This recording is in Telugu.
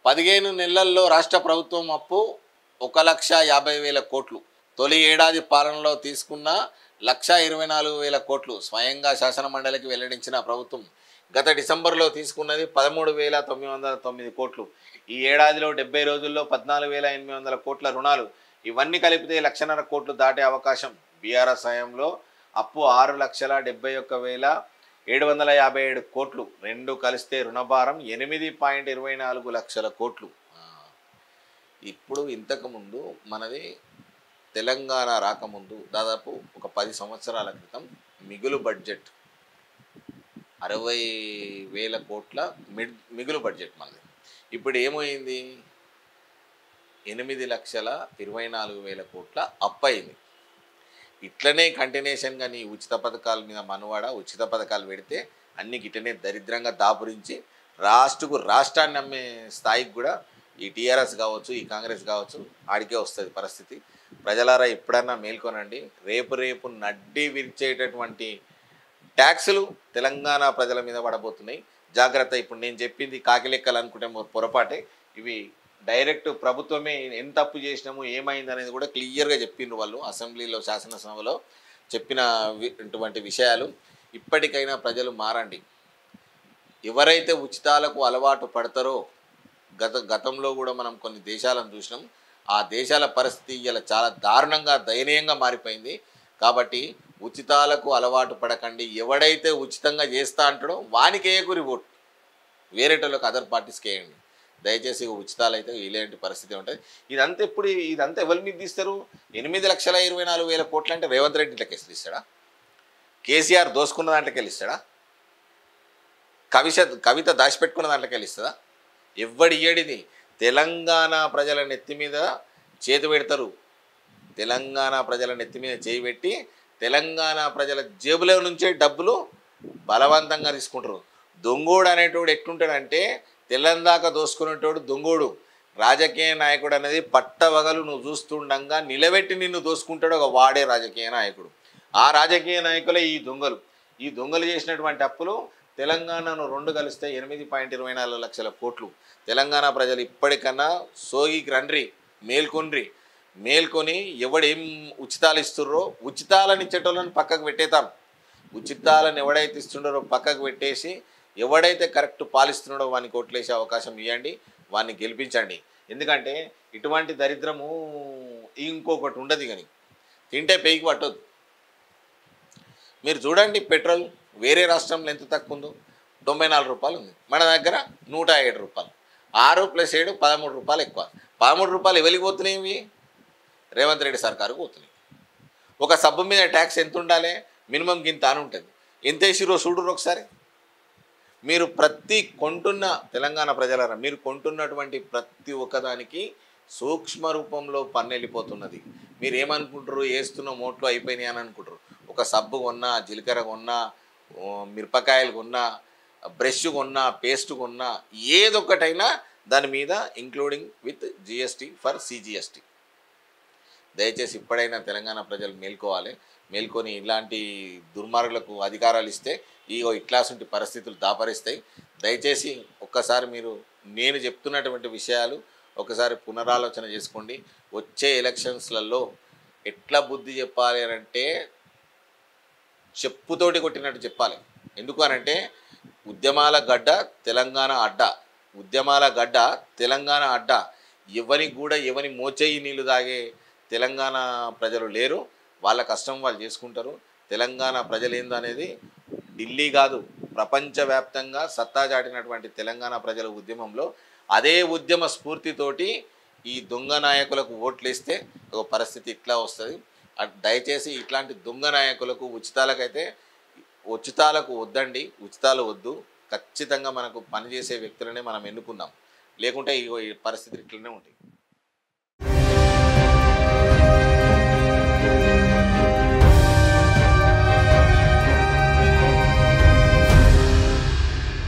15 నెలల్లో రాష్ట్ర ప్రభుత్వం అప్పు 1,50,000 కోట్లు. తొలి ఏడాది పాలనలో తీసుకున్న 1,24,000 కోట్లు స్వయంగా శాసనమండలికి వెల్లడించిన ప్రభుత్వం గత డిసెంబర్లో తీసుకున్నది 13,909 కోట్లు. ఈ ఏడాదిలో 70 రోజుల్లో 14,800 కోట్ల రుణాలు. ఇవన్నీ కలిపితే 1,50,000 కోట్లు దాటే అవకాశం. బీఆర్ఎస్ హయాంలో అప్పు 6,71,757 కోట్లు. రెండు కలిస్తే రుణభారం 8.24 లక్షల కోట్లు. ఇప్పుడు ఇంతకుముందు మనది తెలంగాణ రాకముందు దాదాపు ఒక 10 సంవత్సరాల క్రితం మిగులు బడ్జెట్ 60,000 కోట్ల మిగులు బడ్జెట్ మనది. ఇప్పుడు ఏమైంది? 8,24,000 కోట్ల అప్పయింది. ఇట్లనే కంటిన్యూషన్గా నీ ఉచిత పథకాల మీద మనవాడ ఉచిత పథకాలు పెడితే అన్ని గిట్టనే దరిద్రంగా దాపురించి రాష్ట్రాన్ని అమ్మే స్థాయికి కూడా ఈ టీఆర్ఎస్ కావచ్చు, ఈ కాంగ్రెస్ కావచ్చు, ఆడికే వస్తుంది పరిస్థితి. ప్రజలారా ఎప్పుడన్నా మేల్కొనండి. రేపు నడ్డి విరిచేటటువంటి ట్యాక్సులు తెలంగాణ ప్రజల మీద పడబోతున్నాయి. జాగ్రత్త. ఇప్పుడు నేను చెప్పింది కాకిలెక్కలు అనుకుంటే పొరపాటే. ఇవి డైరెక్ట్ ప్రభుత్వమే ఎంత తప్పు చేసినాము ఏమైంది అనేది కూడా క్లియర్గా చెప్పిండ్రు వాళ్ళు అసెంబ్లీలో, శాసనసభలో చెప్పినటువంటి విషయాలు. ఇప్పటికైనా ప్రజలు మారండి. ఎవరైతే ఉచితాలకు అలవాటు పడతారో గతంలో కూడా మనం కొన్ని దేశాలను చూసినాం. ఆ దేశాల పరిస్థితి ఇలా చాలా దారుణంగా దయనీయంగా మారిపోయింది. కాబట్టి ఉచితాలకు అలవాటు పడకండి. ఎవడైతే ఉచితంగా చేస్తా అంటాడో వానికి ఏకురి ఓటు, వేరేటోళ్ళకి అదర్ పార్టీస్కి వేయండి. దయచేసి ఉచితాలు అయితే ఇలాంటి పరిస్థితి ఉంటుంది. ఇదంతా ఎవరి మీద తీస్తారు? 8,24,000 కోట్లు అంటే రేవంత్ రెడ్డి లెక్కేసి ఇస్తాడా? కేసీఆర్ దోసుకున్న దాంట్లోకి వెళ్ళిస్తాడా? కవిత దాచిపెట్టుకున్న దాంట్లోకి వెళ్ళిస్తుందా? ఎవడి ఏడిది తెలంగాణ ప్రజల నెత్తి మీద చేతి పెడతారు. తెలంగాణ ప్రజల నెత్తి మీద చేయి పెట్టి తెలంగాణ ప్రజల జేబులో నుంచే డబ్బులు బలవంతంగా తీసుకుంటారు. దొంగోడు అనేటోడు ఎట్లుంటాడంటే తెల్లందాకా దోసుకునేటోడు దొంగోడు. రాజకీయ నాయకుడు అనేది పట్టవగలు నువ్వు చూస్తుండగా నిలబెట్టి నిన్ను దోసుకుంటాడు ఒక వాడే రాజకీయ నాయకుడు. ఆ రాజకీయ నాయకులే ఈ దొంగలు చేసినటువంటి అప్పులు తెలంగాణను రెండు కలిస్తే 8.24 లక్షల కోట్లు. తెలంగాణ ప్రజలు ఇప్పటికన్నా సోగికి రండ్రి, మేల్కొని ఎవడేం ఉచితాలు ఇస్తుర్రో ఉచితాలను ఇచ్చేటోళ్ళని పక్కకు పెట్టేతాం. ఉచితాలను ఎవడైతే ఇస్తుండారో పక్కకు పెట్టేసి ఎవడైతే కరెక్ట్ పాలిస్తున్నాడో వానికి ఓట్లేసే అవకాశం ఇవ్వండి, వాన్ని గెలిపించండి. ఎందుకంటే ఇటువంటి దరిద్రము ఇంకొకటి ఉండదు. కానీ తింటే పేయికి పట్టొద్దు. మీరు చూడండి, పెట్రోల్ వేరే రాష్ట్రంలో ఎంత తక్కువ ఉందో, 94 రూపాయలు ఉంది. మన దగ్గర 107 రూపాయలు. 6 + 7 13 రూపాయలు ఎక్కువ. 13 రూపాయలు వెలిగిపోతున్నాయి. రేవంత్ రెడ్డి సర్కారుకు పోతున్నాయి. ఒక సబ్బు మీద ట్యాక్స్ ఎంత ఉండాలి? మినిమం గింత అని ఉంటుంది. ఎంత వేసిరో చూడరు ఒకసారి. మీరు తెలంగాణ ప్రజలారా, మీరు కొంటున్నటువంటి ప్రతి ఒక్కదానికి సూక్ష్మ రూపంలో పన్ను వెళ్ళిపోతున్నది. మీరు ఏమనుకుంటారు? వేస్తున్న మోట్లు అయిపోయినాయి అని అనుకుంటారు. ఒక సబ్బు కొన్నా, జీలకర్ర కొన్నా, మిరపకాయలు కొన్నా, బ్రష్ కొన్నా, పేస్ట్ కొన్నా, ఏదొక్కటైనా దాని మీద including with GST for CGST. దయచేసి ఇప్పుడైనా తెలంగాణ ప్రజలు మేల్కొని ఇలాంటి దుర్మార్గులకు అధికారాలు ఇస్తే ఇట్లాంటి పరిస్థితులు దాపరిస్తాయి. దయచేసి ఒక్కసారి నేను చెప్తున్నటువంటి విషయాలు ఒకసారి పునరాలోచన చేసుకోండి. వచ్చే ఎలక్షన్స్లలో ఎట్లా బుద్ధి చెప్పాలి అంటే చెప్పుతోటి కొట్టినట్టు చెప్పాలి. ఎందుకు అనంటే ఉద్యమాల గడ్డ తెలంగాణ అడ్డ. ఎవని మోచేయి నీళ్లు తాగే తెలంగాణ ప్రజలు లేరు. వాళ్ళ కష్టం వాళ్ళు చేసుకుంటారు. తెలంగాణ ప్రజలు ఏందనేది ఢిల్లీ కాదు, ప్రపంచవ్యాప్తంగా సత్తా చాటినటువంటి తెలంగాణ ప్రజల ఉద్యమంలో అదే ఉద్యమ స్ఫూర్తితోటి ఈ దొంగ నాయకులకు ఓట్లేస్తే ఒక పరిస్థితి ఇట్లా వస్తుంది. దయచేసి ఇట్లాంటి దొంగ నాయకులకు ఉచితాలకు వద్దండి. ఉచితాలు వద్దు. ఖచ్చితంగా మనకు పనిచేసే వ్యక్తులనే మనం ఎన్నుకుందాం. లేకుంటే ఈ పరిస్థితి ఇట్లనే ఉంటాయి.